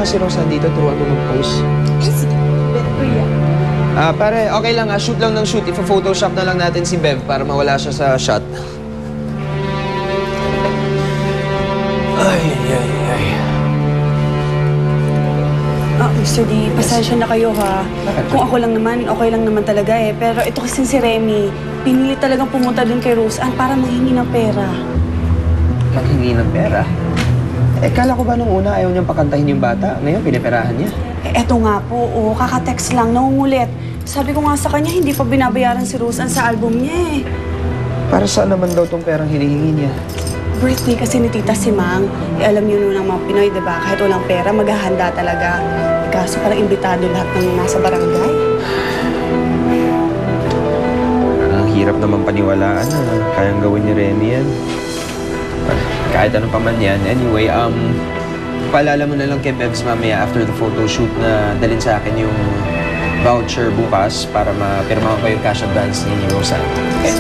nga si Rosa dito, turuan ko mag-pose. Eh, sige. Better ko yan. Pare, okay lang shoot lang ng shoot. Ipa-photoshop na lang natin si Bev para mawala siya sa shot. Ay. Mr. D, pasensya na kayo ha. Bakit? Kung ako lang naman, okay lang naman talaga eh. Pero ito kasi si Remy, pinili talagang pumunta dun kay Roseanne para manghingi ng pera. Manghingi ng pera? Kala ko ba nung una ayaw niyang pakantahin yung bata? Ngayon, piniperahan niya. Eto nga po, kaka-text lang, nangungulit. Sabi ko nga sa kanya, hindi pa binabayaran si Roseanne sa album niya eh. Para saan naman daw tong perang hinihingi niya? Birthday kasi ni Tita si Mang. Alam niyo nun ng mga Pinoy, diba? Kahit walang pera, maghahanda talaga. Kaso parang imbitado lahat ng nasa barangay. Ang hirap naman paniwalaan na kayang gawin ni Remy yan. Kahit ano pa man yan. Anyway, paalala mo na lang kay Bebs mamaya after the photo shoot na dalhin sa akin yung voucher bukas para mapirmahan ko yung cash advance ni Roseanne. Okay?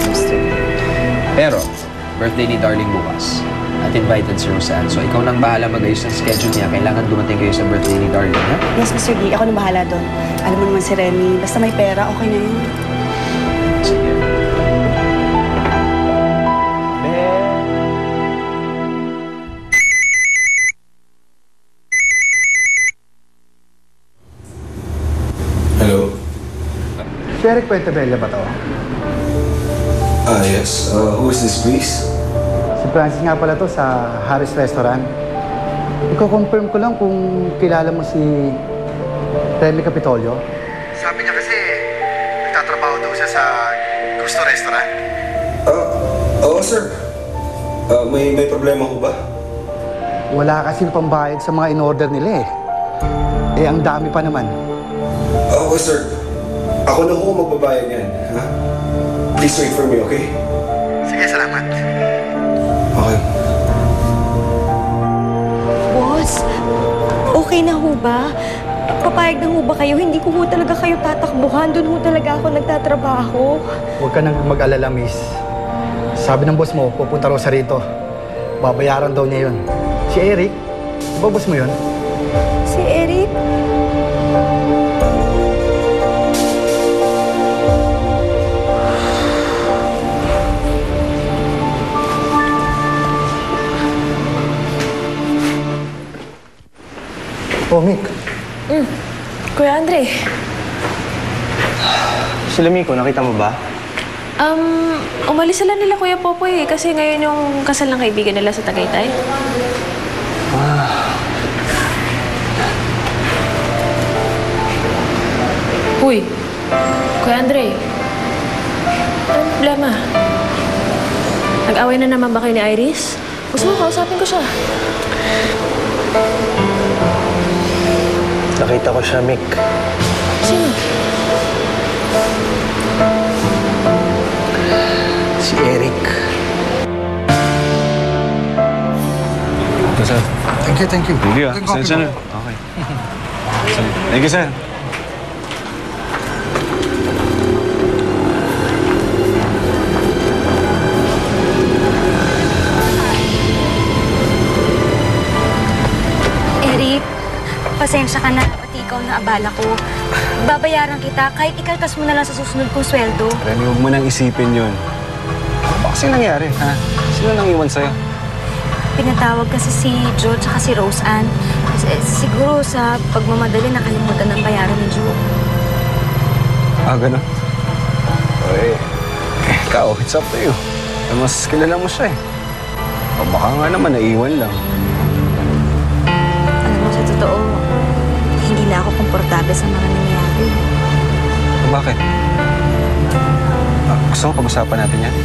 Pero, birthday ni Darling bukas. At invited si Roseanne. So, ikaw nang bahala mag-ayos ng schedule niya. Kailangan dumating kayo sa birthday ni Darling, ha? Yes, Mr. D. Ako nang bahala doon. Alam mo naman si Remy, basta may pera, okay na yun. Sige. Hello? Si Eric Puentebella ba to? Yes. Who is this, please? Si Francis nga pala to sa Harris Restaurant. Iko-confirm ko lang kung kilala mo si Remy Capitolio. Sabi niya kasi, nagtatrabaho daw siya sa Gusto Restaurant. Oo, sir. May problema ko ba? Wala kasi pambayad sa mga in-order nila eh. Ang dami pa naman. Okay, sir. Ako na ho magbabayad yan. Ha? Please wait for me, okay? Sige, salamat. Okay. Boss, okay na ho ba? Papayag na ho ba kayo? Hindi ko ho talaga kayo tatakbuhan. Doon ho talaga ako nagtatrabaho. Huwag ka nang mag-alala, miss. Sabi ng boss mo, pupunta raw sa rito. Babayaran daw niya yun. Si Eric, di ba boss mo yun? Si Eric? Oh, Mick. Kuya Andre. Sila Miko, nakita mo ba? Umalis sila nila Kuya Popoy kasi ngayon yung kasal ng kaibigan nila sa Tagaytay. Uy, Kuya Andre. Anong problema? Nag-away na naman ba kayo ni Iris? Gusto mo kausapin ko siya. Nakita ko siya, Mick. Sino? Si Eric. Ito, sir. Thank you. Thank you, ah. Sensya na. Okay. Thank you, sir. Eric, pasensya ka na. Pati ikaw na abala ko. Babayaran kita kahit ikaltas mo na lang sa susunod kong sweldo. Remy, huwag mo nang isipin yun. Ano ba kasi nangyari, ha? Sino nang iwan sa'yo? Pinatawag kasi si Joe at si Roseanne. Siguro sa pagmamadali nakalimutan ng bayaran ni Joe. Ganun? Oy, ikaw, it's up to you. Mas kilala mo siya, eh. O baka nga naman, naiwan lang. Alam mo, sa totoo, hindi na ako komportable sa mga nangyayari. Bakit? Gusto mo pag-usapan natin yan?